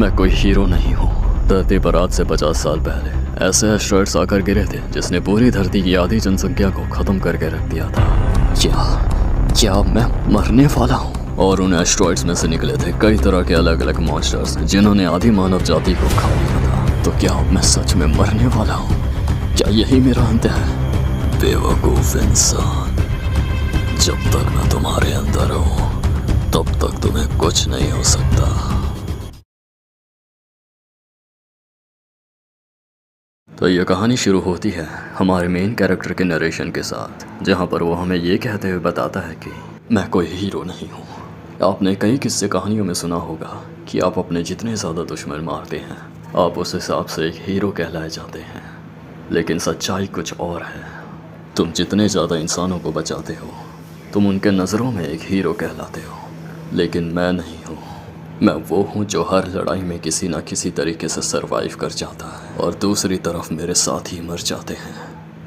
मैं कोई हीरो नहीं हूँ। धरती पर आज से 50 साल पहले ऐसे एस्ट्रॉइड्स आकर गिरे थे जिसने पूरी धरती की आधी जनसंख्या को खत्म करके रख दिया था। क्या मैं मरने वाला हूँ? और उन एस्ट्रॉइड्स में से निकले थे कई तरह के अलग अलग मॉन्स्टर्स जिन्होंने आधी मानव जाति को खा लिया था। तो क्या मैं सच में मरने वाला हूँ? क्या यही मेरा अंत है? बेवकूफ इंसान, जब तक मैं तुम्हारे अंदर हूँ तब तक तुम्हें कुछ नहीं हो सकता। तो ये कहानी शुरू होती है हमारे मेन कैरेक्टर के नरेशन के साथ, जहाँ पर वो हमें ये कहते हुए बताता है कि मैं कोई हीरो नहीं हूँ। आपने कई किस्से कहानियों में सुना होगा कि आप अपने जितने ज़्यादा दुश्मन मारते हैं आप उस हिसाब से एक हीरो कहलाए जाते हैं। लेकिन सच्चाई कुछ और है। तुम जितने ज़्यादा इंसानों को बचाते हो तुम उनके नज़रों में एक हीरो कहलाते हो। लेकिन मैं नहीं हूँ। मैं वो हूँ जो हर लड़ाई में किसी न किसी तरीके से सरवाइव कर जाता है और दूसरी तरफ मेरे साथी मर जाते हैं,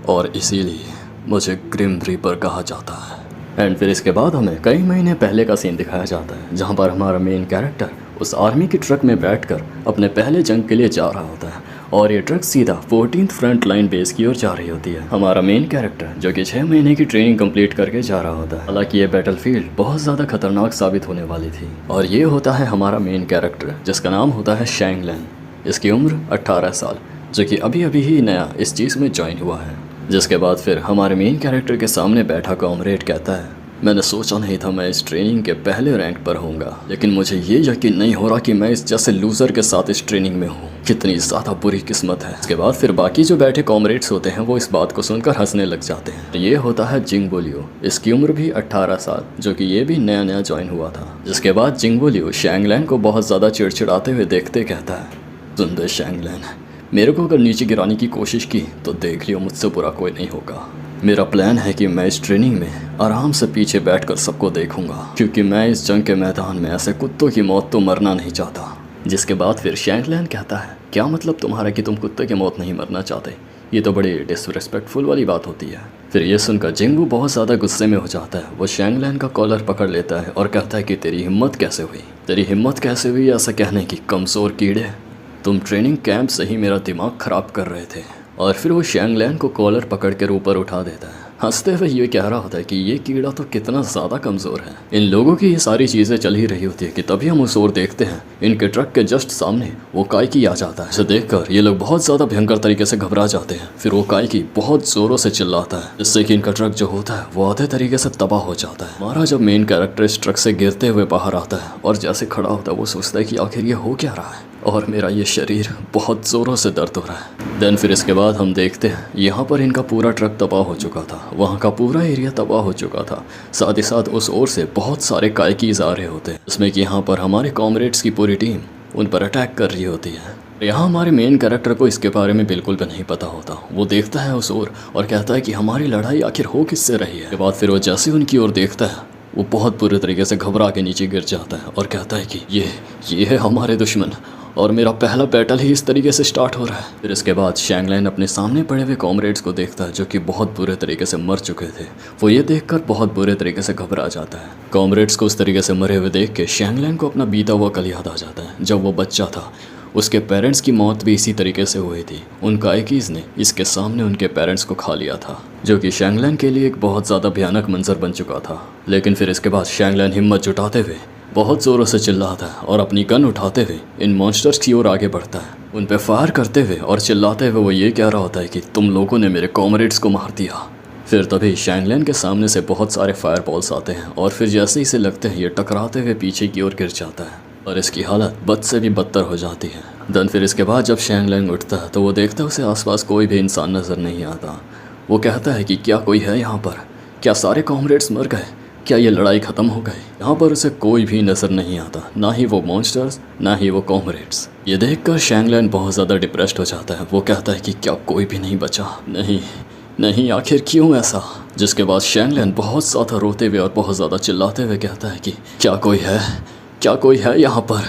और इसीलिए मुझे ग्रिम रीपर कहा जाता है। एंड फिर इसके बाद हमें कई महीने पहले का सीन दिखाया जाता है जहाँ पर हमारा मेन कैरेक्टर उस आर्मी की ट्रक में बैठकर अपने पहले जंग के लिए जा रहा होता है, और ये ट्रक सीधा 14th फ्रंट लाइन बेस की ओर जा रही होती है। हमारा मेन कैरेक्टर जो कि 6 महीने की ट्रेनिंग कंप्लीट करके जा रहा होता है। हालांकि ये बैटलफील्ड बहुत ज़्यादा खतरनाक साबित होने वाली थी। और ये होता है हमारा मेन कैरेक्टर जिसका नाम होता है शैंग लैन। इसकी उम्र 18 साल, जो कि अभी अभी ही नया इस चीज़ में ज्वाइन हुआ है। जिसके बाद फिर हमारे मेन कैरेक्टर के सामने बैठा कॉमरेड कहता है, मैंने सोचा नहीं था मैं इस ट्रेनिंग के पहले रैंक पर होऊंगा, लेकिन मुझे ये यकीन नहीं हो रहा कि मैं इस जैसे लूज़र के साथ इस ट्रेनिंग में हूँ। कितनी ज़्यादा बुरी किस्मत है। इसके बाद फिर बाकी जो बैठे कॉमरेड्स होते हैं वो इस बात को सुनकर हंसने लग जाते हैं। ये होता है जिंगबो लियू। इसकी उम्र भी 18 साल, जो कि ये भी नया नया ज्वाइन हुआ था। जिसके बाद जिंगबो लियू शैंग लैन को बहुत ज़्यादा चिड़चिड़ाते हुए देखते कहता है, सुन दे शैंग लैन, मेरे को अगर नीचे गिराने की कोशिश की तो देख लियो मुझसे बुरा कोई नहीं होगा। मेरा प्लान है कि मैं इस ट्रेनिंग में आराम से पीछे बैठकर सबको देखूंगा, क्योंकि मैं इस जंग के मैदान में ऐसे कुत्तों की मौत तो मरना नहीं चाहता। जिसके बाद फिर शैंग लैन कहता है, क्या मतलब तुम्हारा कि तुम कुत्ते की मौत नहीं मरना चाहते? ये तो बड़ी डिसरिस्पेक्टफुल वाली बात होती है। फिर ये सुनकर जिंगबू बहुत ज़्यादा गुस्से में हो जाता है। वो शैंग लैन का कॉलर पकड़ लेता है और कहता है कि तेरी हिम्मत कैसे हुई? तेरी हिम्मत कैसे हुई ऐसा कहने की, कमज़ोर कीड़े? तुम ट्रेनिंग कैंप से ही मेरा दिमाग ख़राब कर रहे थे। और फिर वो शैंग लैन को कॉलर पकड़ कर ऊपर उठा देता है। हंसते हुए ये कह रहा होता है कि ये कीड़ा तो कितना ज़्यादा कमज़ोर है। इन लोगों की ये सारी चीज़ें चल ही रही होती है कि तभी हम उस ओर देखते हैं, इनके ट्रक के जस्ट सामने वो काइकी आ जाता है। इसे देखकर ये लोग बहुत ज़्यादा भयंकर तरीके से घबरा जाते हैं। फिर वो काइकी बहुत ज़ोरों से चिल्लाता है, जिससे कि इनका ट्रक जो होता है वो आधे तरीके से तबाह हो जाता है। हमारा जब मेन कैरेक्टर इस ट्रक से गिरते हुए बाहर आता है और जैसे खड़ा होता है वो सोचता है कि आखिर ये हो क्या रहा है, और मेरा ये शरीर बहुत ज़ोरों से दर्द हो रहा है। देन फिर इसके बाद हम देखते हैं यहाँ पर इनका पूरा ट्रक तबाह हो चुका था, वहाँ का पूरा एरिया तबाह हो चुका था। साथ ही साथ उस ओर से बहुत सारे काइकीज आ रहे होते हैं, जिसमें कि यहाँ पर हमारे कॉमरेड्स की पूरी टीम उन पर अटैक कर रही होती है। यहाँ हमारे मेन कैरेक्टर को इसके बारे में बिल्कुल भी नहीं पता होता। वो देखता है उस ओर और कहता है कि हमारी लड़ाई आखिर हो किससे रही है। उसके बाद फिर वो जैसे उनकी ओर देखता है वो बहुत बुरे तरीके से घबरा के नीचे गिर जाता है और कहता है कि ये है हमारे दुश्मन, और मेरा पहला बैटल ही इस तरीके से स्टार्ट हो रहा है। फिर इसके बाद शैंग लैन अपने सामने पड़े हुए कॉमरेड्स को देखता है जो कि बहुत बुरे तरीके से मर चुके थे। वो ये देखकर बहुत बुरे तरीके से घबरा जाता है। कॉमरेड्स को उस तरीके से मरे हुए देख के शैंग लैन को अपना बीता हुआ कल याद आ जाता है। जब वो बच्चा था उसके पेरेंट्स की मौत भी इसी तरीके से हुई थी। उन काइकीज़ ने इसके सामने उनके पेरेंट्स को खा लिया था, जो कि शैंग लैन के लिए एक बहुत ज़्यादा भयानक मंजर बन चुका था। लेकिन फिर इसके बाद शैंग लैन हिम्मत जुटाते हुए बहुत ज़ोरों से चिल्लाता है और अपनी गन उठाते हुए इन मॉन्स्टर्स की ओर आगे बढ़ता है। उन पे फायर करते हुए और चिल्लाते हुए वो ये कह रहा होता है कि तुम लोगों ने मेरे कॉमरेड्स को मार दिया। फिर तभी शैंग लैन के सामने से बहुत सारे फायर बॉल्स आते हैं और फिर जैसे ही इसे लगते हैं ये टकराते हुए पीछे की ओर गिर जाता है और इसकी हालत बद से भी बदतर हो जाती है। देन फिर इसके बाद जब शैंग लैन उठता है तो वो देखता है उसे आसपास कोई भी इंसान नज़र नहीं आता। वो कहता है कि क्या कोई है यहाँ पर? क्या सारे कॉमरेड्स मर गए? क्या ये लड़ाई ख़त्म हो गई? यहाँ पर उसे कोई भी नज़र नहीं आता, ना ही वो मॉन्स्टर्स ना ही वो कॉमरेड्स। ये देखकर शैंग लैन बहुत ज़्यादा डिप्रेस्ड हो जाता है। वो कहता है कि क्या कोई भी नहीं बचा? नहीं, आखिर क्यों ऐसा? जिसके बाद शैंग लैन बहुत ज़्यादा रोते हुए और बहुत ज़्यादा चिल्लाते हुए कहता है कि क्या कोई है यहाँ पर?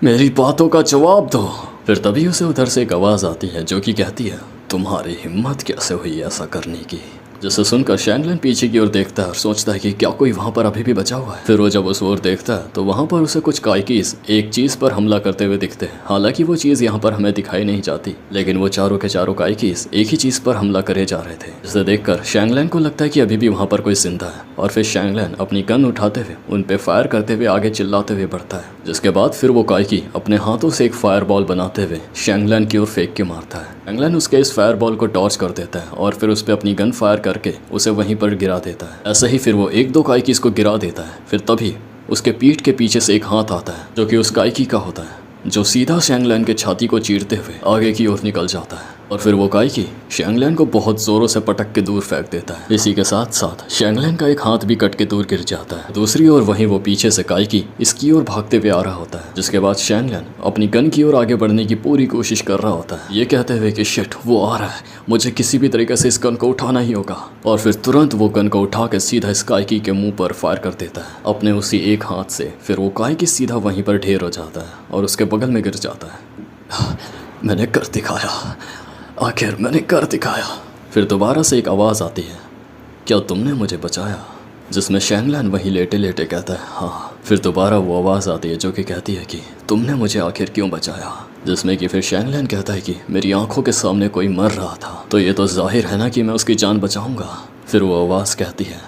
मेरी बातों का जवाब दो। फिर तभी उसे उधर से एक आवाज़ आती है जो कि कहती है, तुम्हारी हिम्मत कैसे हुई ऐसा करने की? जिसे सुनकर शैंगलन पीछे की ओर देखता है और सोचता है कि क्या कोई वहाँ पर अभी भी बचा हुआ है। फिर वो जब उस ओर देखता है तो वहाँ पर उसे कुछ काइकीस एक चीज पर हमला करते हुए दिखते हैं। हालांकि वो चीज यहाँ पर हमें दिखाई नहीं जाती, लेकिन वो चारों के चारों काइकीस एक ही चीज पर हमला करे जा रहे थे, जिसे देखकर शैंगलन को लगता है कि अभी भी वहाँ पर कोई जिंदा है। और फिर शैंगलन अपनी गन उठाते हुए उन पे फायर करते हुए आगे चिल्लाते हुए बढ़ता है, जिसके बाद फिर वो काइकी अपने हाथों से एक फायर बॉल बनाते हुए शैंगलन की ओर फेंक के मारता है। शैंगलन उसके इस फायर बॉल को टॉर्च कर देता है और फिर उस पर अपनी गन फायर करके उसे वहीं पर गिरा देता है। ऐसे ही फिर वो एक दो काइकीस को गिरा देता है। फिर तभी उसके पीठ के पीछे से एक हाथ आता है जो कि उस काइकी का होता है, जो सीधा शैंगलन के छाती को चीरते हुए आगे की ओर निकल जाता है। और फिर वो काइकी शैंगलन को बहुत जोरों से पटक के दूर फेंक देता है। इसी के साथ साथ शैंगलन का एक हाथ भी कट के दूर गिर जाता है। दूसरी ओर वहीं वो पीछे से काइकी इसकी ओर भागते हुए आ रहा होता है, जिसके बाद शैंगलन अपनी गन की ओर आगे बढ़ने की पूरी कोशिश कर रहा होता है, ये कहते हुए कि शिट वो आ रहा है, मुझे किसी भी तरीके से इस गन को उठाना ही होगा। और फिर तुरंत वो गन को उठा के सीधा इस काइकी के मुंह पर फायर कर देता है अपने उसी एक हाथ से। फिर वो काइकी सीधा वहीं पर ढेर हो जाता है और उसके बगल में गिर जाता है। मैंने कर दिखाया, आखिर मैंने कर दिखाया। फिर दोबारा से एक आवाज़ आती है, क्या तुमने मुझे बचाया? जिसमें शैंगलन वहीं लेटे लेटे कहता है हाँ। फिर दोबारा वो आवाज़ आती है जो कि कहती है कि तुमने मुझे आखिर क्यों बचाया? जिसमें कि फिर शैंगलन कहता है कि मेरी आंखों के सामने कोई मर रहा था, तो ये तो जाहिर है ना कि मैं उसकी जान बचाऊंगा। फिर वो आवाज़ कहती है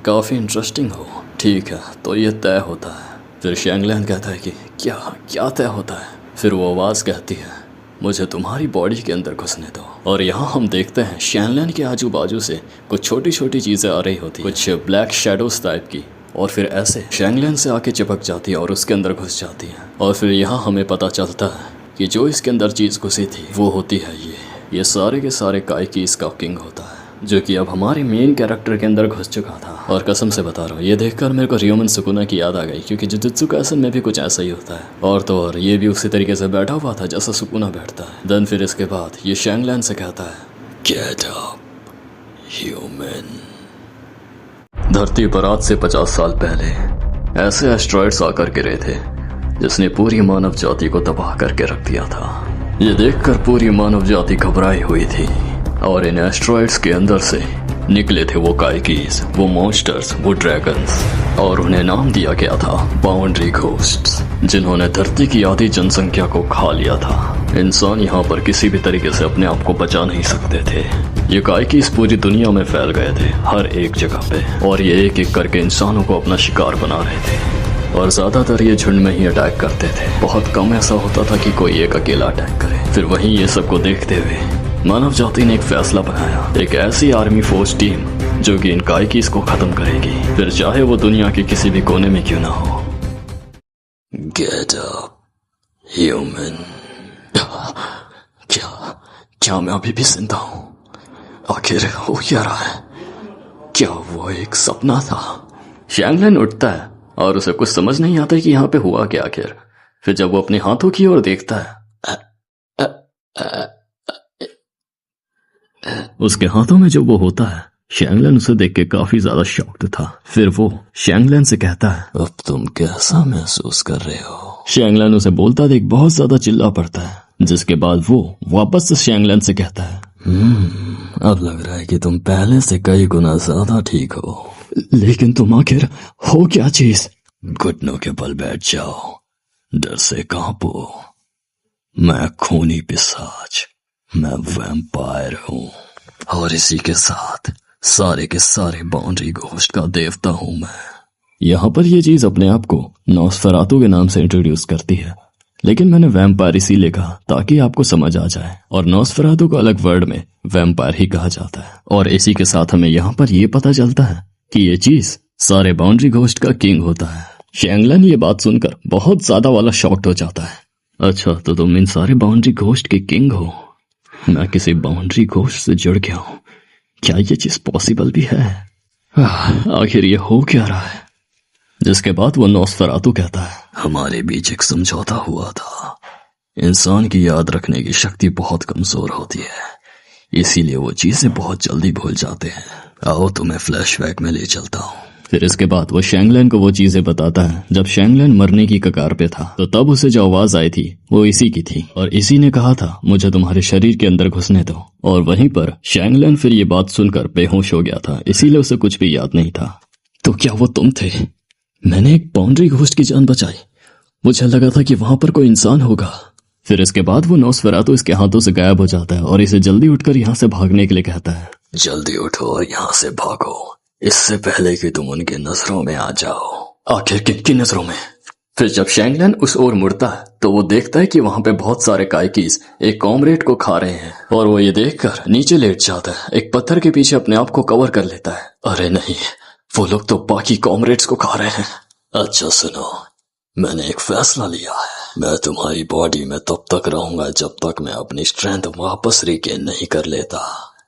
काफ़ी इंटरेस्टिंग हो, ठीक है तो ये तय होता है। फिर शैंगलन कहता है कि क्या क्या तय होता है? फिर वो आवाज़ कहती है मुझे तुम्हारी बॉडी के अंदर घुसने दो। और यहाँ हम देखते हैं शैंगलन के आजू बाजू से कुछ छोटी छोटी चीज़ें आ रही होती, कुछ ब्लैक शेडोज टाइप की, और फिर ऐसे शैंगलन से आके चिपक जाती है और उसके अंदर घुस जाती है। और फिर यहाँ हमें पता चलता है कि जो इसके अंदर चीज़ घुसी थी वो होती है ये सारे के सारे काइकी इसका किंग होता है, जो कि अब हमारे मेन कैरेक्टर के अंदर घुस चुका था। और कसम से बता रहा हूँ, ये देखकर मेरे को रियोमन सुकुना की याद आ गई, क्योंकि जुजुत्सु काइसेन में भी कुछ ऐसा ही होता है। और तो और ये भी उसी तरीके से बैठा हुआ था जैसा सुकुना बैठता है। देन फिर इसके बाद ये शैंगलन से कहता है गेट अप ह्यूमन। धरती पर आज से 50 साल पहले ऐसे एस्ट्रॉइड्स आकर गिरे थे जिसने पूरी मानव जाति को तबाह करके रख दिया था। ये देखकर पूरी मानव जाति घबराई हुई थी और इन एस्ट्रॉइड्स के अंदर से निकले थे वो काइकीज, वो मॉन्स्टर्स, वो ड्रैगन्स, और उन्हें नाम दिया गया था बाउंड्री घोस्ट्स, जिन्होंने धरती की आधी जनसंख्या को खा लिया था। इंसान यहाँ पर किसी भी तरीके से अपने आप को बचा नहीं सकते थे। ये काइकीज पूरी दुनिया में फैल गए थे, हर एक जगह पे, और ये एक एक करके इंसानों को अपना शिकार बना रहे थे। और ज्यादातर ये झुंड में ही अटैक करते थे, बहुत कम ऐसा होता था कि कोई एक अकेला अटैक करे। फिर वहीं ये सबको देखते हुए मानव जाति ने एक फैसला बनाया, एक ऐसी आर्मी फोर्स टीम जो कि इन काइकीज को खत्म करेगी, फिर चाहे वो दुनिया के किसी भी कोने में क्यों ना हो। Get up human. क्या मैं अभी भी जिंदा हूँ? आखिर हो क्या रहा है? क्या वो एक सपना था? शैंगलन उठता है और उसे कुछ समझ नहीं आता कि यहाँ पे हुआ क्या आखिर। फिर जब वो अपने हाथों की ओर देखता है, उसके हाथों में जब वो होता है, शैंगलन उसे देख के काफी ज्यादा शॉक्ड था। फिर वो शैंगलन से कहता है अब तुम कैसा महसूस कर रहे हो? शैंगलन उसे बोलता देख बहुत ज्यादा चिल्ला पड़ता है, जिसके बाद वो वापस से शैंगलन से कहता है अब लग रहा है कि तुम पहले से कई गुना ज्यादा ठीक हो। लेकिन तुम आखिर हो क्या चीज? घुटनों के बल बैठ जाओ, डर से कांपो। मैं खूनी पिशाच, मैं वैम्पायर हूँ, और इसी के साथ सारे के सारे बाउंड्री घोस्ट का देवता हूँ मैं। यहाँ पर ये चीज अपने आप को नॉस्फेरातु के नाम से इंट्रोड्यूस करती है, लेकिन मैंने वैम्पायर इसीलिए कहा ताकि आपको समझ आ जाए, और नॉस्फेरातु को अलग वर्ड में वैम्पायर ही कहा जाता है। और इसी के साथ हमें यहाँ पर ये पता चलता है कि ये चीज सारे बाउंड्री घोस्ट का किंग होता है। शैंगलन ये बात सुनकर बहुत ज्यादा वाला शॉक्ड हो जाता है। अच्छा, तो तुम इन सारे बाउंड्री घोस्ट के किंग हो? मैं किसी बाउंड्री घोस्ट से जुड़ गया हूँ, क्या ये चीज पॉसिबल भी है? आखिर ये हो क्या रहा है? जिसके बाद वो नॉस्फेरातु कहता है हमारे बीच एक समझौता हुआ था, इंसान की याद रखने की शक्ति बहुत कमजोर होती है, इसीलिए वो चीजें बहुत जल्दी भूल जाते हैं। आओ तुम्हें फ्लैशबैक में ले चलता हूँ। फिर इसके बाद वो शैंगलन को वो चीजें बताता है। जब शैंगलन मरने की कगार पे था तो तब उसे जो आवाज आई थी वो इसी की थी और इसी ने कहा था मुझे तुम्हारे शरीर के अंदर घुसने दो। और वहीं पर शैंगलन फिर ये बात सुनकर बेहोश हो गया था, इसीलिए उसे कुछ भी याद नहीं था। तो क्या वो तुम थे? मैंने एक बाउंड्री घोस्ट की जान बचाई, मुझे लगा था कि वहां पर कोई इंसान होगा। फिर इसके बाद वो नोस्फेरातु इसके हाथों से गायब हो जाता है और इसे जल्दी उठकर यहाँ से भागने के लिए कहता है। जल्दी उठो और यहाँ से भागो, इससे पहले कि तुम उनकी नजरों में आ जाओ। आखिर किनकी नजरों में? फिर जब शैंगलन उस ओर मुड़ता है तो वो देखता है कि वहां पे बहुत सारे काइकीज एक कॉमरेड को खा रहे हैं और वो ये देखकर नीचे लेट जाता है, एक पत्थर के पीछे अपने आप को कवर कर लेता है। अरे नहीं, वो लोग तो बाकी कॉमरेड्स को खा रहे हैं। अच्छा सुनो, मैंने एक फैसला लिया है। मैं तुम्हारी बॉडी में तब तक रहूंगा जब तक मैं अपनी स्ट्रेंथ वापस रिगेन नहीं कर लेता।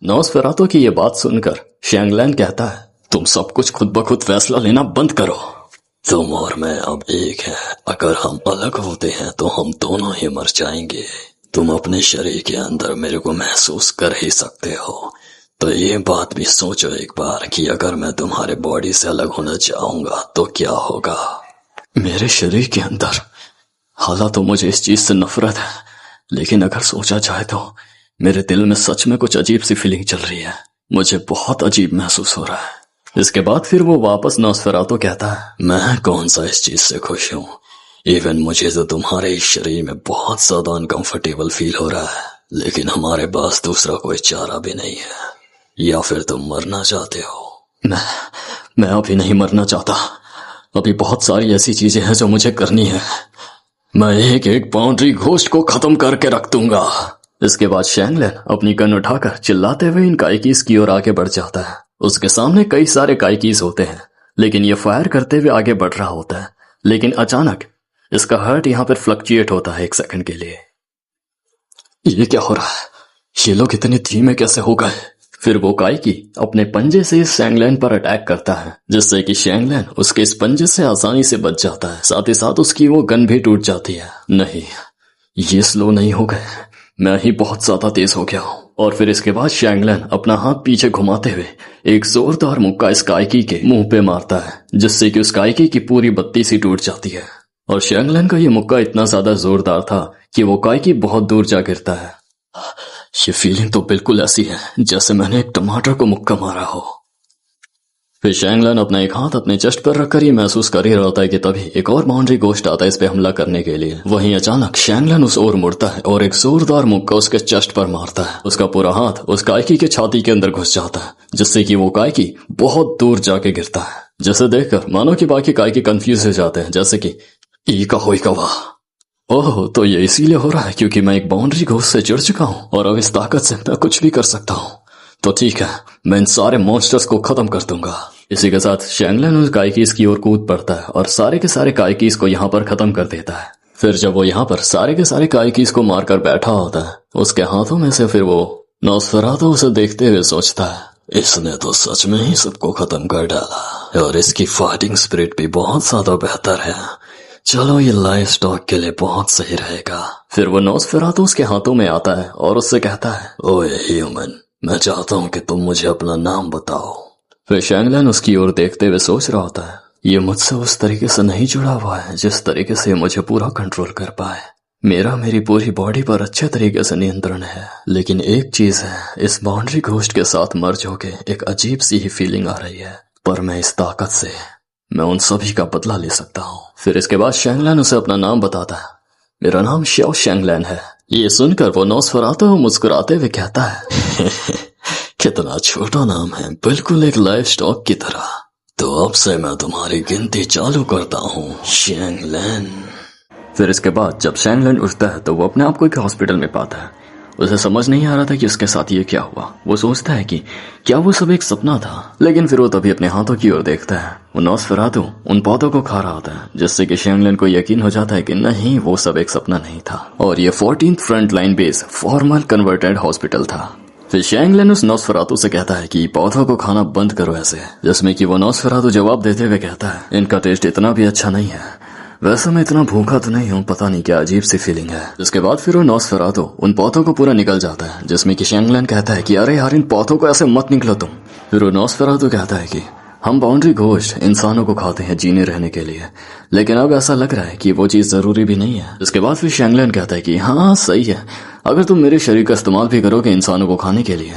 नोस्फेरातु की ये बात सुनकर शैंगलन कहता है, तुम सब कुछ खुद ब खुद फैसला लेना बंद करो। तुम और मैं अब एक है, अगर हम अलग होते हैं तो हम दोनों ही मर जाएंगे। तुम अपने शरीर के अंदर मेरे को महसूस कर ही सकते हो, तो ये बात भी सोचो एक बार कि अगर मैं तुम्हारे बॉडी से अलग होना चाहूंगा तो क्या होगा। मेरे शरीर के अंदर? हालांकि तो मुझे इस चीज से नफरत है, लेकिन अगर सोचा जाए तो मेरे दिल में सच में कुछ अजीब सी फीलिंग चल रही है, मुझे बहुत अजीब महसूस हो रहा है। इसके बाद फिर वो वापस नोस्फेरातु कहता है, मैं कौन सा इस चीज से खुश हूँ। इवन मुझे तो तुम्हारे इस शरीर में बहुत ज्यादा अनकंफर्टेबल फील हो रहा है, लेकिन हमारे पास दूसरा कोई चारा भी नहीं है। या फिर तुम मरना चाहते हो? मैं अभी नहीं मरना चाहता। अभी बहुत सारी ऐसी चीजें हैं जो मुझे करनी है। मैं एक एक बाउंड्री घोस्ट को खत्म करके रख दूंगा। इसके बाद शैंगलन अपनी गन उठाकर चिल्लाते हुए इन काइकीज की ओर आगे बढ़ जाता है। उसके सामने कई सारे काइकीज होते हैं, लेकिन ये फायर करते हुए आगे बढ़ रहा होता है। लेकिन अचानक इसका हार्ट यहाँ पर फ्लक्चुएट होता है 1 सेकंड के लिए। ये क्या हो रहा है? ये लोग इतने धीमे कैसे हो गए? फिर वो काइकी अपने पंजे से शैंगलन पर अटैक करता है, जिससे कि शैंगलन उसके इस पंजे से आसानी से बच जाता है। साथ ही साथ उसकी वो गन भी टूट जाती है। नहीं, ये स्लो नहीं हो गए, मैं ही बहुत ज्यादा तेज हो गया हूँ। और फिर इसके बाद शैंगलन अपना हाथ पीछे घुमाते हुए एक जोरदार मुक्का इस काइकी के मुंह पे मारता है, जिससे कि उस काइकी की पूरी बत्ती सी टूट जाती है। और शैंगलन का ये मुक्का इतना ज्यादा जोरदार था कि वो काइकी बहुत दूर जा गिरता है। ये फीलिंग तो बिल्कुल ऐसी है जैसे मैंने एक टमाटर को मुक्का मारा हो। फिर शैंगलन अपना एक हाथ अपने चेस्ट पर रखकर ये महसूस कर ही रहा होता है कि तभी एक और बाउंड्री घोस्ट आता है इस पे हमला करने के लिए। वहीं अचानक शैंगलन उस ओर मुड़ता है और एक जोरदार मुक्का उसके चेस्ट पर मारता है। उसका पूरा हाथ उस काइकी के छाती के अंदर घुस जाता है, जिससे कि वो काइकी बहुत दूर जाके गिरता है। जिसे देखकर मानो कि बाकी काइकी कंफ्यूज हो जाते हैं, जैसे कि ई का होई का वाह। ओह, तो ये इसीलिए हो रहा है क्योंकि मैं एक बाउंड्री घोस्ट से जुड़ चुका हूँ और अब इस ताकत से मैं कुछ भी कर सकता हूँ। तो ठीक है, मैं इन सारे मॉन्स्टर्स को खत्म कर दूंगा। इसी के साथ शैंगलन उस काइकीज की ओर कूद पड़ता है और सारे के सारे काइकीज को यहाँ पर खत्म कर देता है। फिर जब वो यहाँ पर सारे के सारे काइकीज को मारकर बैठा होता है, उसके हाथों में से फिर वो नोस्फेरातु उसे देखते हुए सोचता है, इसने तो सच में ही सबको खत्म कर डाला और इसकी फाइटिंग स्पिरिट भी बहुत ज्यादा बेहतर है। चलो, ये लाइव स्टॉक के लिए बहुत सही रहेगा। फिर वो नोस्फेरातु उसके हाथों में आता है और उससे कहता है, ओए ह्यूमन, मैं चाहता हूँ कि तुम मुझे अपना नाम बताओ। फिर शैंगलन उसकी ओर देखते हुए सोच रहा होता है, ये मुझसे उस तरीके से नहीं जुड़ा हुआ है जिस तरीके से मुझे पूरा कंट्रोल कर पाए। मेरी पूरी बॉडी पर अच्छे तरीके से नियंत्रण है, लेकिन एक चीज है, इस बाउंड्री घोस्ट के साथ मर्ज होके एक अजीब सी ही फीलिंग आ रही है, पर मैं इस ताकत से मैं उन सभी का बदला ले सकता हूँ। फिर इसके बाद शैंगलन उसे अपना नाम बताता है, मेरा नाम श्याओ शैंगलन है। ये सुनकर वो नोस्फेरातु मुस्कुराते हुए कहता है, कितना छोटा नाम है, बिल्कुल एक लाइव स्टॉक की तरह। तो अब से मैं तुम्हारी गिनती चालू करता हूँ, शैंगलन। फिर इसके बाद जब शैंगलन उठता है तो वो अपने आप को एक हॉस्पिटल में पाता है। उसे समझ नहीं आ रहा था कि उसके साथ ये क्या हुआ। वो सोचता है कि क्या वो सब एक सपना था, लेकिन फिर वो तभी अपने हाथों की ओर देखता है। वो नोस्फेरातु उन पौधों को खा रहा होता है, जिससे कि शैंगलन को यकीन हो जाता है कि नहीं, वो सब एक सपना नहीं था और ये 14th front line base formal converted hospital था। फिर शैंगलन उस नोस्फेरातु से कहता है कि पौधों को खाना बंद करो ऐसे, जिसमें कि वो नोस्फेरातु जवाब देते हुए कहता है, इनका टेस्ट इतना भी अच्छा नहीं है, वैसे मैं इतना भूखा तो नहीं हूँ, पता नहीं क्या अजीब सी फीलिंग है। जिसके बाद फिर वो नोस्फेरातु उन पौधों को पूरा निकल जाता है, जिसमें कि शैंगलन कहता है कि अरे यार, इन पौधों को ऐसे मत निकलो तुम। फिर वो नोस्फेरातु कहता है कि हम बाउंड्री घोस्ट इंसानों को खाते हैं जीने रहने के लिए, लेकिन अब ऐसा लग रहा है कि वो चीज़ ज़रूरी भी नहीं है। इसके बाद फिर शैंगलन कहता है कि हाँ सही है, अगर तुम मेरे शरीर का इस्तेमाल भी करोगे इंसानों को खाने के लिए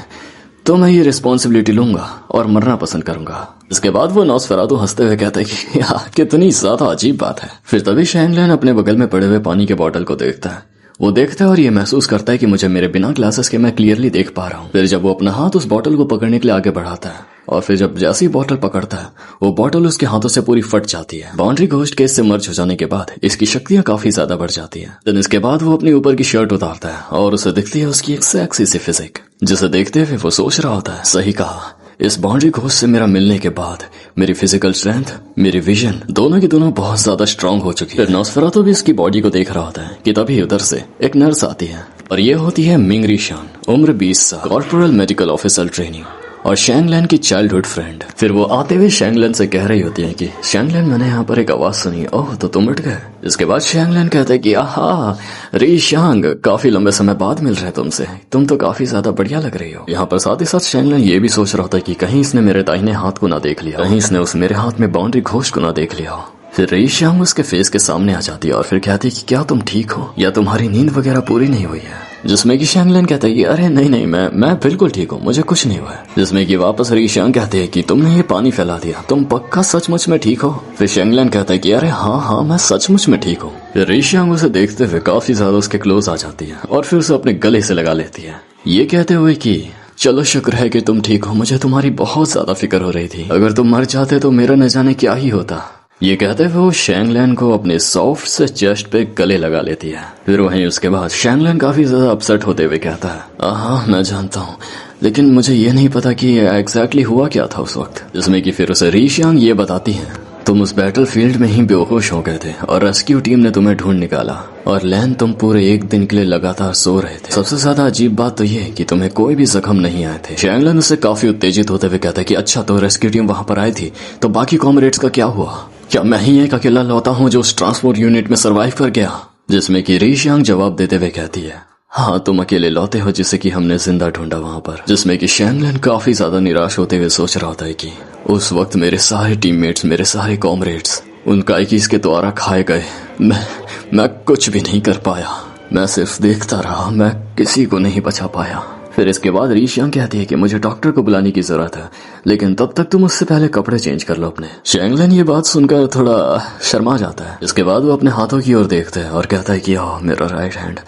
तो मैं ये रिस्पॉन्सिबिलिटी लूंगा और मरना पसंद करूंगा। इसके बाद वो नॉसफेरातु हंसते हुए कहता है कि यार कितनी ज्यादा अजीब बात है। फिर तभी शैंगलन अपने बगल में पड़े हुए पानी के बॉटल को देखता है। वो देखता है और ये महसूस करता है कि मुझे मेरे बिना ग्लासेस के मैं क्लियरली देख पा रहा हूँ। फिर जब वो अपना हाथ उस बॉटल को पकड़ने के लिए आगे बढ़ाता है और फिर जब जैसे ही बॉटल पकड़ता है वो बॉटल उसके हाथों से पूरी फट जाती है। बाउंड्री घोस्ट के इससे मर्ज हो जाने के बाद इसकी शक्तियां काफी ज्यादा बढ़ जाती है। देन इसके बाद वो अपनी ऊपर की शर्ट उतारता है और उसे दिखती है उसकी एक सेक्सी सी फिजिक, जिसे देखते हुए वो सोच रहा होता है सही कहा, इस बाउंड्री घोस्ट से मेरा मिलने के बाद मेरी फिजिकल स्ट्रेंथ, मेरी विजन दोनों की दोनों बहुत ज्यादा स्ट्रांग हो चुकी है। फिर नॉसफेरातु भी इसकी बॉडी को देख रहा होता है कि तभी उधर से एक नर्स आती है और ये होती है मिंग रीशान, उम्र 20 साल, कॉर्पोरल मेडिकल ऑफिसर ट्रेनिंग और शैंगलन की चाइल्डहुड फ्रेंड। फिर वो आते हुए शैंगलन से कह रही होती है कि शैंगलन मैंने यहाँ पर एक आवाज सुनी, ओह तो तुम उठ गए। इसके बाद शैंगलन कहते हैं कि आहा रीशांग, काफी लंबे समय बाद मिल रहे तुमसे, तुम तो काफी ज्यादा बढ़िया लग रही हो। यहाँ पर साथ ही साथ शैंगलन ये भी सोच रहा होता है कि कहीं इसने मेरे दाहिने हाथ को ना देख लिया, कहीं इसने उस मेरे हाथ में बाउंड्री घोस्ट को ना देख लिया हो। फिर रीशांग उसके फेस के सामने आ जाती है और फिर कहती है कि क्या तुम ठीक हो या तुम्हारी नींद वगैरह पूरी नहीं हुई है। जिसमें कि शैंगलन कहता है कि अरे नहीं नहीं मैं बिल्कुल ठीक हूँ, मुझे कुछ नहीं हुआ है। जिसमें कि वापस रीशांग कहते हैं कि तुमने ये पानी फैला दिया, तुम पक्का सचमुच में ठीक हो। फिर शैंगलन कहता है कि अरे हाँ मैं सचमुच में ठीक हूँ। फिर रीशांग उसे देखते हुए काफी ज्यादा उसके क्लोज आ जाती है और फिर उसे अपने गले से लगा लेती है, ये कहते हुए कि चलो शुक्र है कि तुम ठीक हो, मुझे तुम्हारी बहुत ज्यादा फिक्र हो रही थी, अगर तुम मर जाते तो मेरा न जाने क्या ही होता। ये कहते हुए वो शैंगलन को अपने सॉफ्ट से चेस्ट पे गले लगा लेती है। फिर वहीं उसके बाद शैंगलन काफी ज्यादा अपसेट होते हुए कहता है हाँ मैं जानता हूँ, लेकिन मुझे ये नहीं पता कि एग्जैक्टली हुआ क्या था उस वक्त। जिसमें कि फिर उसे रीशांग ये बताती है तुम उस बैटलफील्ड में ही बेहोश हो गए थे और रेस्क्यू टीम ने तुम्हें ढूंढ निकाला और लैन तुम पूरे एक दिन के लिए लगातार सो रहे थे। सबसे ज्यादा अजीब बात तो ये कि तुम्हें कोई भी जख्म नहीं आए थे। शैंगलन उससे काफी उत्तेजित होते हुए कहता है कि अच्छा तो रेस्क्यू टीम वहां पर आई थी, तो बाकी कॉमरेड्स का क्या हुआ? क्या मैं ही एक अकेला लौटा हूँ जो उस ट्रांसपोर्ट यूनिट में सरवाइव कर गया? जिसमें कि रीशांग जवाब देते हुए कहती है हाँ तुम अकेले लौटे हो जिसे कि हमने जिंदा ढूंढा वहां पर। जिसमें कि शैंगलन काफी ज्यादा निराश होते हुए सोच रहा होता है कि उस वक्त मेरे सारे टीममेट्स, मेरे सारे कॉमरेड्स उनका इसके द्वारा खाए गए, मैं कुछ भी नहीं कर पाया, मैं सिर्फ देखता रहा, मैं किसी को नहीं बचा पाया। फिर इसके बाद रीशांग कहती है कि मुझे डॉक्टर को बुलाने की जरूरत है, लेकिन तब तक तुम उससे पहले कपड़े चेंज कर लो अपने। शैंगलन ये बात सुनकर थोड़ा शर्मा जाता है। इसके बाद वो अपने हाथों की ओर देखता है और कहता है कि मेरा राइट हैंड,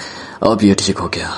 अब ये ठीक हो गया।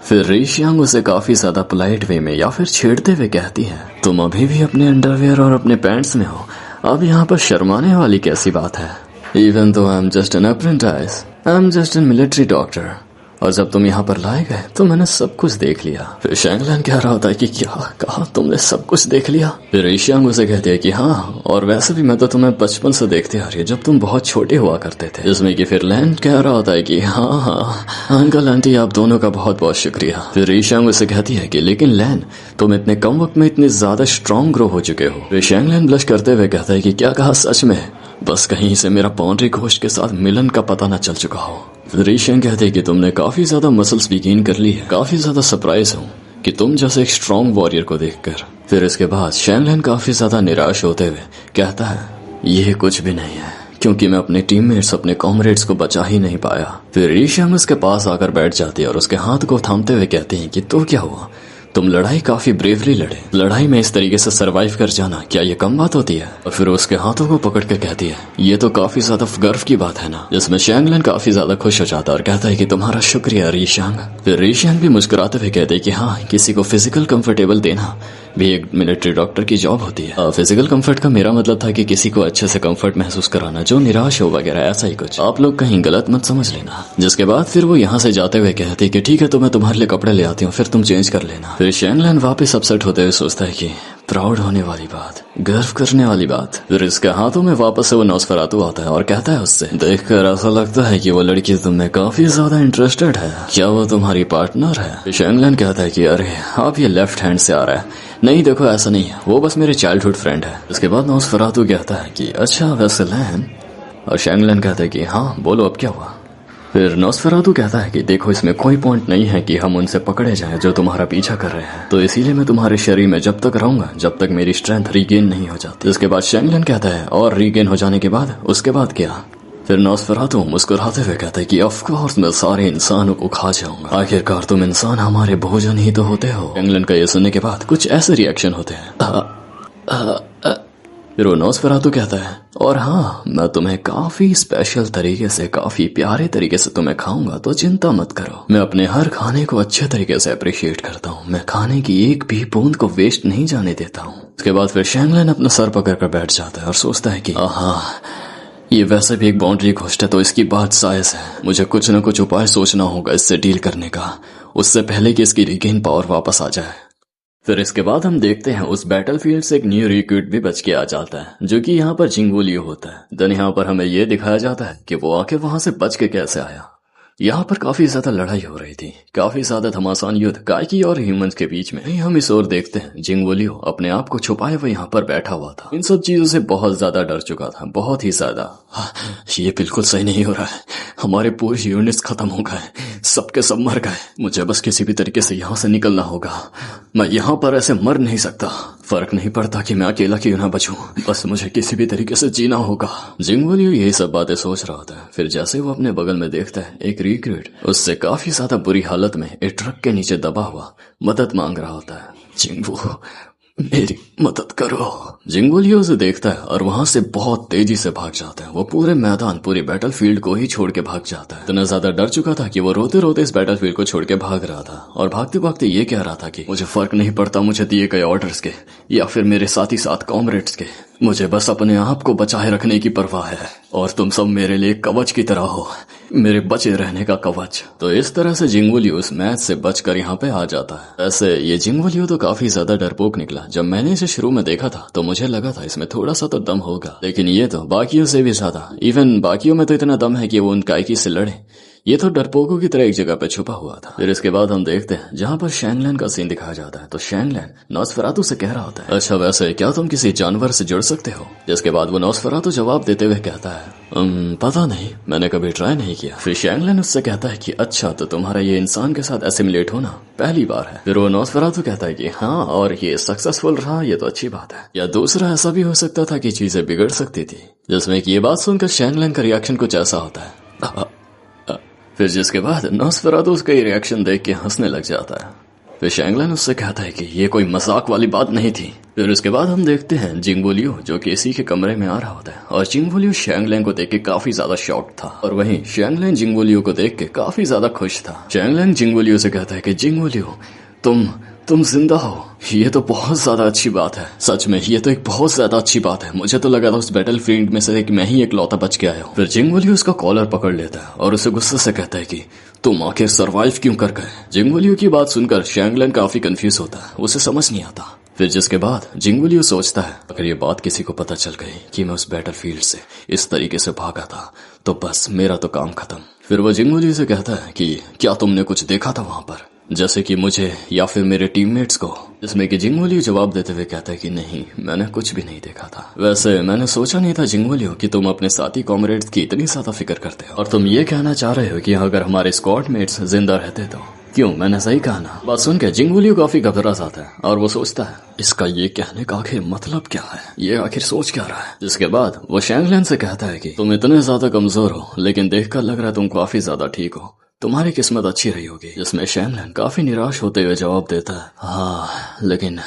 फिर रीशांग उसे काफी ज्यादा पोलाइट वे में या फिर छेड़ते हुए कहती है तुम अभी भी अपने अंडरवेयर और अपने पैंट्स में हो, अब यहाँ पर शर्माने वाली कैसी बात है? इवन तो I am just an apprentice, I am just an military doctor, और जब तुम यहाँ पर लाए गए तो मैंने सब कुछ देख लिया। फिर शैंगलन कह रहा होता है कि क्या कहा तुमने सब कुछ देख लिया? फिर रीशांग उसे कहती है कि हाँ, और वैसे भी मैं तो तुम्हें बचपन से देखते आ रही है, जब तुम बहुत छोटे हुआ करते थे। जिसमें कि फिर लैन कह रहा होता है कि हाँ अंकल आंटी आप दोनों का बहुत बहुत शुक्रिया। फिर रीशांग उसे कहती है कि लेकिन लैन तुम इतने कम वक्त में इतने ज्यादा स्ट्रॉन्ग ग्रो हो चुके हो। फिर शैंगलन ब्लश करते हुए कहता है कि क्या कहा सच में? बस कहीं से मेरा बाउंड्री घोस्ट के साथ मिलन का पता न चल चुका हो। रीशांग कहते हैं कि तुमने काफी ज्यादा मसल्स भी गेन कर ली है, काफी ज्यादा सरप्राइज हूँ कि तुम जैसे एक स्ट्रॉन्ग वॉरियर को देखकर। फिर इसके बाद शैंगलन काफी ज्यादा निराश होते हुए कहता है ये कुछ भी नहीं है, क्योंकि मैं अपने टीममेट्स, अपने कॉमरेड्स को बचा ही नहीं पाया। फिर रीशांग उसके पास आकर बैठ जाती है और उसके हाथ को थामते हुए कहते हैं कि तो क्या हुआ, तुम लड़ाई काफी ब्रेवली लड़े, लड़ाई में इस तरीके से सरवाइव कर जाना क्या ये कम बात होती है? और फिर उसके हाथों को पकड़ कर कहती है ये तो काफी ज्यादा गर्व की बात है ना। जिसमें शैंगलन काफी ज्यादा खुश हो जाता है और कहता है कि तुम्हारा शुक्रिया रीशांग। फिर रीशांग भी मुस्कुराते हुए कहते हैं कि हाँ, किसी को फिजिकल कंफर्टेबल देना भी एक मिलिट्री डॉक्टर की जॉब होती है। फिजिकल कंफर्ट का मेरा मतलब था कि किसी को अच्छे से कंफर्ट महसूस कराना जो निराश हो वगैरह, ऐसा ही कुछ, आप लोग कहीं गलत मत समझ लेना। जिसके बाद फिर वो यहाँ से जाते हुए कहती है कि ठीक है तो मैं तुम्हारे लिए कपड़े ले आती हूँ, फिर तुम चेंज कर लेना। फिर शैंगलन वापस अपसेट होते हुए सोचता है कि प्राउड होने वाली बात, गर्व करने वाली बात। फिर इसके हाथों में वापस से वो नॉसफेरातु आता है और कहता है उससे देखकर ऐसा लगता है कि वो लड़की तुम्हें काफी ज्यादा इंटरेस्टेड है, क्या वो तुम्हारी पार्टनर है? शैंगलन कहता है कि अरे आप ये लेफ्ट हैंड से आ रहा है, नहीं देखो ऐसा नहीं है, वो बस मेरी चाइल्डहुड फ्रेंड है। उसके बाद नॉसफेरातु कहता है कि अच्छा वैसे लैन, और शैंगलन कहता है कि हाँ बोलो अब क्या हुआ? फिर नॉस्फेरातु कहता है कि देखो इसमें कोई पॉइंट नहीं है कि हम उनसे पकड़े जाएं जो तुम्हारा पीछा कर रहे हैं, तो इसीलिए मैं तुम्हारे शरीर में जब तक रहूंगा जब तक मेरी स्ट्रेंथ रीगेन नहीं हो जाती। इसके बाद शैंगलन कहता है और रीगेन हो जाने के बाद उसके बाद क्या? फिर नॉस्फेरातु मुस्कुराते हुए कहता है कि ऑफ कोर्स मैं सारे इंसानों को खा जाऊंगा, आखिरकार तुम इंसान हमारे भोजन ही तो होते हो। शैंगलन का ये सुनने के बाद कुछ ऐसे रिएक्शन होते हैं। फिर वो नॉस्फेरातु कहता है और हाँ, मैं तुम्हें काफी स्पेशल तरीके से, काफी प्यारे तरीके से तुम्हें खाऊंगा, तो चिंता मत करो। मैं अपने हर खाने को अच्छे तरीके से अप्रिशिएट करता हूँ, मैं खाने की एक भी बूंद को वेस्ट नहीं जाने देता हूँ। उसके बाद फिर शैंगलन अपना सर पकड़ कर बैठ जाता है और सोचता है कि हाँ, ये वैसे भी एक बाउंड्री घोस्ट है तो इसकी बात जायज है, मुझे कुछ न कुछ उपाय सोचना होगा इससे डील करने का, उससे पहले कि इसकी रिगेन पावर वापस आ जाए। फिर इसके बाद हम देखते हैं उस बैटलफील्ड से एक न्यू रिक्रूट भी बच के आ जाता है जो कि यहाँ पर जिंगू लियू होता है। देन यहाँ पर हमें ये दिखाया जाता है कि वो आके वहां से बच के कैसे आया। यहाँ पर काफी ज्यादा लड़ाई हो रही थी, काफी ज्यादा घमासान युद्ध काइकी और ह्यूमंस के बीच में। हम इस ओर देखते हैं जिंगू लियू अपने आप को छुपाए हुए यहाँ पर बैठा हुआ था, इन सब चीजों से बहुत ज्यादा डर चुका था, बहुत ही ज्यादा। ये बिल्कुल सही नहीं हो रहा है, हमारे पूरे यूनिट्स खत्म हो गए, सबके सब मर गए, मुझे बस किसी भी तरीके से यहाँ से निकलना होगा, मैं यहाँ पर ऐसे मर नहीं सकता, फर्क नहीं पड़ता कि मैं अकेला क्यों ना बचूं, बस मुझे किसी भी तरीके से जीना होगा। जिंगू लियू यही सब बातें सोच रहा होता है। फिर जैसे वो अपने बगल में देखता है एक रिक्रूट उससे काफी ज्यादा बुरी हालत में एक ट्रक के नीचे दबा हुआ मदद मांग रहा होता है। जिंगू, मेरी मदद करो। जिंगू लियू उसे देखता है और वहां से बहुत तेजी से भाग जाता है। वो पूरे मैदान, पूरे बैटलफील्ड को ही छोड़ के भाग जाता है। इतना ज्यादा डर चुका था कि वो रोते रोते इस बैटलफील्ड को छोड़ के भाग रहा था और भागते भागते ये कह रहा था कि मुझे फर्क नहीं पड़ता मुझे दिए गए ऑर्डर्स के या फिर मेरे साथी साथ कॉमरेड्स के, मुझे बस अपने आप को बचाए रखने की परवाह है और तुम सब मेरे लिए कवच की तरह हो, मेरे बचे रहने का कवच। तो इस तरह से जिंगू लियू उस मैच से बचकर यहाँ पे आ जाता है। वैसे ये जिंगू लियू तो काफी ज्यादा डरपोक निकला। जब मैंने इसे शुरू में देखा था तो मुझे लगा था इसमें थोड़ा सा तो दम होगा, लेकिन ये तो बाकियों से भी ज्यादा, इवन बाकियों में तो इतना दम है कि वो उन काइकी से लड़े, ये तो डरपोकों की तरह एक जगह पे छुपा हुआ था। फिर इसके बाद हम देखते हैं जहाँ पर शैंगलन का सीन दिखाया जाता है। तो शैंगलन नॉस्फेरातु से कह रहा होता है, अच्छा वैसे क्या तुम किसी जानवर से जुड़ सकते हो? जिसके बाद वो नॉस्फेरातु जवाब देते हुए कहता है पता नहीं, मैंने कभी ट्राई नहीं किया। फिर शैंगलन उससे कहता है कि अच्छा, तो तुम्हारा ये इंसान के साथ एसिमुलेट होना पहली बार है? फिर वो नॉस्फेरातु कहता है कि हाँ, और ये सक्सेसफुल रहा, ये तो अच्छी बात है। या दूसरा ऐसा भी हो सकता था कि चीजें बिगड़ सकती थी। जिसमें कि ये बात सुनकर शैंगलन का रिएक्शन कुछ ऐसा होता है। फिर जिसके बाद नॉस्फेरातु उसका ये रिएक्शन देख के हंसने लग जाता है। फिर शैंगलन उससे कहता है कि ये कोई मजाक वाली बात नहीं थी। फिर उसके बाद हम देखते हैं जिंगू लियू जो कि इसी के कमरे में आ रहा होता है और जिंगू लियू शैंगलन को देख के काफी ज्यादा शॉक्ड था और वहीं शैंगलन जिंगू लियू को देख के काफी ज्यादा खुश था। शैंगलन जिंगू लियू से कहता है कि जिंगू लियू, तुम जिंदा हो, ये तो बहुत ज्यादा अच्छी बात है, सच में ये तो एक बहुत ज्यादा अच्छी बात है। मुझे तो लगा था उस बैटलफील्ड में से कि मैं ही एकलौता बच के आया हूँ। फिर जिंगू लियू उसका कॉलर पकड़ लेता है और उसे गुस्से से कहता है कि तुम आखिर सरवाइव क्यों कर गए? जिंगू लियू की बात सुनकर शैंगलन काफी कंफ्यूज होता है, उसे समझ नहीं आता। फिर जिसके बाद जिंगू लियू सोचता है अगर ये बात किसी को पता चल गई कि मैं उस बैटलफील्ड से इस तरीके से भागा था तो बस मेरा तो काम खत्म। फिर वो जिंगू लियू से कहता है कि क्या तुमने कुछ देखा था वहां पर, जैसे कि मुझे या फिर मेरे टीममेट्स को? जिसमें कि जिंगू लियू जवाब देते हुए कहता है कि नहीं, मैंने कुछ भी नहीं देखा था। वैसे मैंने सोचा नहीं था जिंगू लियू कि तुम अपने साथी कॉमरेड्स की इतनी ज्यादा फिक्र करते हो और तुम ये कहना चाह रहे हो कि अगर हमारे स्क्वाड मेट्स जिंदा रहते तो। क्यों, मैंने सही कहा ना? बात सुन के जिंगू लियू काफी घबरा जाता है और वो सोचता है इसका ये कहने का आखिर मतलब क्या है, ये आखिर सोच क्या रहा है। जिसके बाद वो शैंगलन से कहता है कि तुम इतने ज्यादा कमजोर हो लेकिन देखकर लग रहा है तुम काफी ज्यादा ठीक हो, तुम्हारी किस्मत अच्छी रही होगी। जिसमें शैंगलन काफी निराश होते हुए जवाब देता है हाँ, लेकिन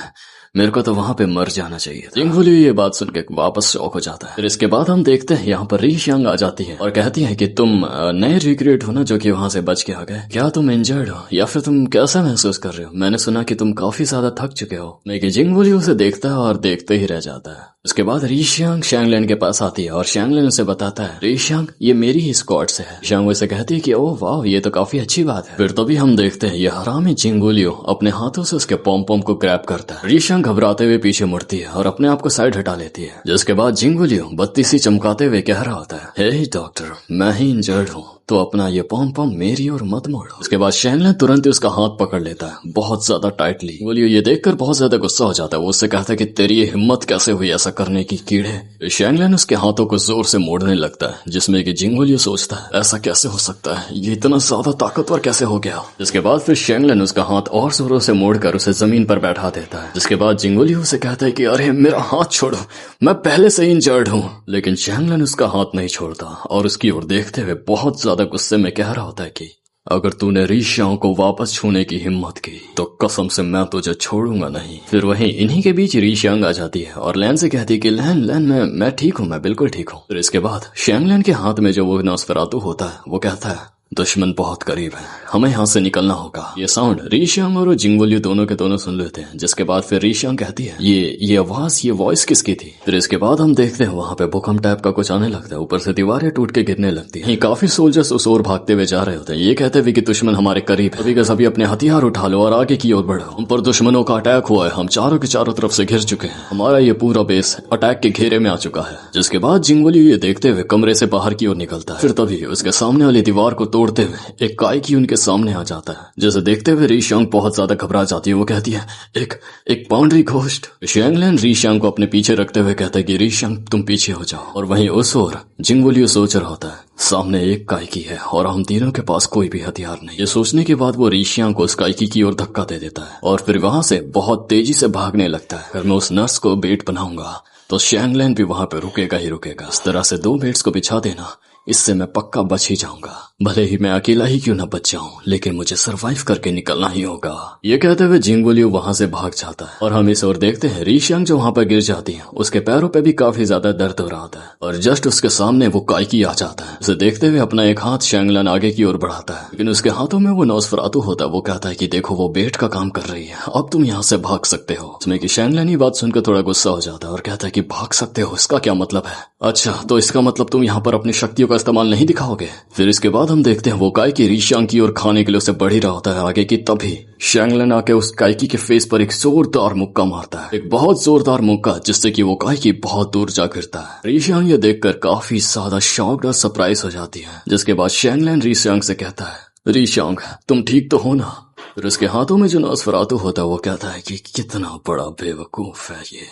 मेरे को तो वहां पे मर जाना चाहिए। जिंगू लियू ये बात सुनकर वापस शॉक हो जाता है। फिर इसके बाद हम देखते हैं यहाँ पर री शियांग आ जाती है और कहती है कि तुम नए रिक्रूट हो ना जो कि वहां से बच के आ गए, क्या तुम इंजर्ड हो या फिर तुम कैसा महसूस कर रहे हो? मैंने सुना कि तुम काफी ज्यादा थक चुके हो। लेकिन जिंगू लियू उसे देखता है और देखते ही रह जाता है। उसके बाद री शियांग शैंगलन के पास आती है और शैंगलन उसे बताता है री शियांग ये मेरी ही स्क्वाड से है। शियांग उसे कहती है कि ओह वाह, ये तो काफी अच्छी बात है। फिर तभी हम देखते हैं ये हरामी जिंगू लियू अपने हाथों से उसके पॉम पॉम को ग्रैब करता है। री शियांग घबराते हुए पीछे मुड़ती है और अपने आप को साइड हटा लेती है। जिसके बाद जिंगू लियू बत्ती सी चमकाते हुए कह रहा होता है हे डॉक्टर, मैं ही इंजर्ड हूँ, तो अपना ये पॉम पॉम मेरी और मत मोड़ो। उसके बाद शैंगलन तुरंत ही उसका हाथ पकड़ लेता है बहुत ज्यादा टाइटली। जिंगोलियो ये देखकर बहुत ज्यादा गुस्सा हो जाता है। वो उससे कहता है कि तेरी ये हिम्मत कैसे हुई ऐसा करने की कीड़े। शैंगलन उसके हाथों को जोर से मोड़ने लगता है, जिसमें कि जिंगोलियो सोचता है ऐसा कैसे हो सकता है, ये इतना ज्यादा ताकतवर कैसे हो गया। जिसके बाद फिर शैंगलन उसका हाथ और जोरों से मोड़कर उसे जमीन पर बैठा देता है। जिसके बाद जिंगोलियो उसे कहता है कि अरे मेरा हाथ छोड़ो, मैं पहले से इंजर्ड हूँ। लेकिन शैंगलन उसका हाथ नहीं छोड़ता और उसकी ओर देखते हुए बहुत ज्यादा गुस्से में कह रहा होता है कि अगर तूने रीशाओं को वापस छूने की हिम्मत की तो कसम से मैं तुझे छोड़ूंगा नहीं। फिर वहीं इन्हीं के बीच रीशांग आ जाती है और लैन से कहती है कि लैन लैन मैं ठीक हूँ, मैं बिल्कुल ठीक हूँ। फिर इसके बाद शैंगलन के हाथ में जो वो नॉस्फेरातु होता है वो कहता है दुश्मन बहुत करीब है, हमें यहाँ से निकलना होगा। ये साउंड रीशांग और जिंगोलियो दोनों के दोनों सुन लेते हैं। जिसके बाद फिर रीशांग कहती है ये आवाज, ये वॉइस किसकी थी। फिर इसके बाद हम देखते हैं वहाँ पे भूकंप टाइप का कुछ आने लगता है, ऊपर से दीवारें टूट के गिरने लगती है। काफी सोल्जर्स उस ओर भागते हुए जा रहे होते हैं। ये कहते हुए कि दुश्मन हमारे करीब है, अभी का सभी अपने हथियार उठा लो और आगे की ओर बढ़ो। हम पर दुश्मनों का अटैक हुआ है, हम चारों के चारों तरफ से घिर चुके हैं, हमारा ये पूरा बेस अटैक के घेरे में आ चुका है। जिसके बाद जिंगोलियो ये देखते हुए कमरे से बाहर की ओर निकलता है। फिर तभी उसके सामने वाली दीवार को तोड़ते हुए एक काइकी उनके सामने आ जाता है। जैसे देखते हुए रीशांग बहुत ज्यादा घबरा जाती है। वो कहती है एक बाउंड्री घोस्ट। शैंगलन रीशांग को अपने पीछे रखते हुए कहता है कि रीशांग तुम पीछे हो जाओ। और वहीं उस ओर जिंगोलियो सोच रहा होता है सामने एक काइकी है और हम तीनों के पास कोई भी हथियार नहीं। ये सोचने के बाद वो रीशियांग को उस काइकी की ओर धक्का दे देता है और फिर वहां से बहुत तेजी से भागने लगता है। अगर मैं उस नर्स को बेट बनाऊंगा तो शैंगलन भी वहां पे रुकेगा ही रुकेगा। इस तरह से 2 बेट्स को बिछा देना, इससे मैं पक्का बच ही जाऊंगा। भले ही मैं अकेला ही क्यों न बच जाऊं, लेकिन मुझे सरवाइव करके निकलना ही होगा। ये कहते हुए जिंगोलियो वहां से भाग जाता है और हम इस ओर देखते हैं रीशियांग जो वहां पर गिर जाती है, उसके पैरों पे भी काफी ज्यादा दर्द हो रहा होता है और जस्ट उसके सामने वो काइकी आ जाता है। उसे देखते हुए अपना एक हाथ शैंगलन आगे की ओर बढ़ाता है, लेकिन उसके हाथों में वो नॉस्फेरातु होता है। वो कहता है कि देखो वो बेट का काम कर रही है, अब तुम यहाँ से भाग सकते हो। इसमें कि शैंगलन ही बात सुनकर थोड़ा गुस्सा हो जाता है और कहता है कि भाग सकते हो, इसका क्या मतलब है। अच्छा तो इसका मतलब तुम यहाँ पर अपनी शक्तियों का इस्तेमाल नहीं दिखाओगे। फिर इसके बाद हम देखते हैं वो काइकी रीशियांग की ओर खाने के लिए उसे बढ़ ही रहा होता है आगे की, तभी शैंगलन आके उस काइकी के फेस पर एक जोरदार मुक्का मारता है, एक बहुत जोरदार मुक्का, जिससे कि वो काइकी बहुत दूर जा गिरता है। रीशियांग ये देखकर काफी ज्यादा शॉक्ड और सरप्राइज हो जाती है। जिसके बाद शैंगलन रीशियांग से कहता है रीशियांग तुम ठीक तो हो ना। फिर उसके हाथों में जो नॉस्फेरातु होता है वो कहता है कि कितना बड़ा बेवकूफ है ये।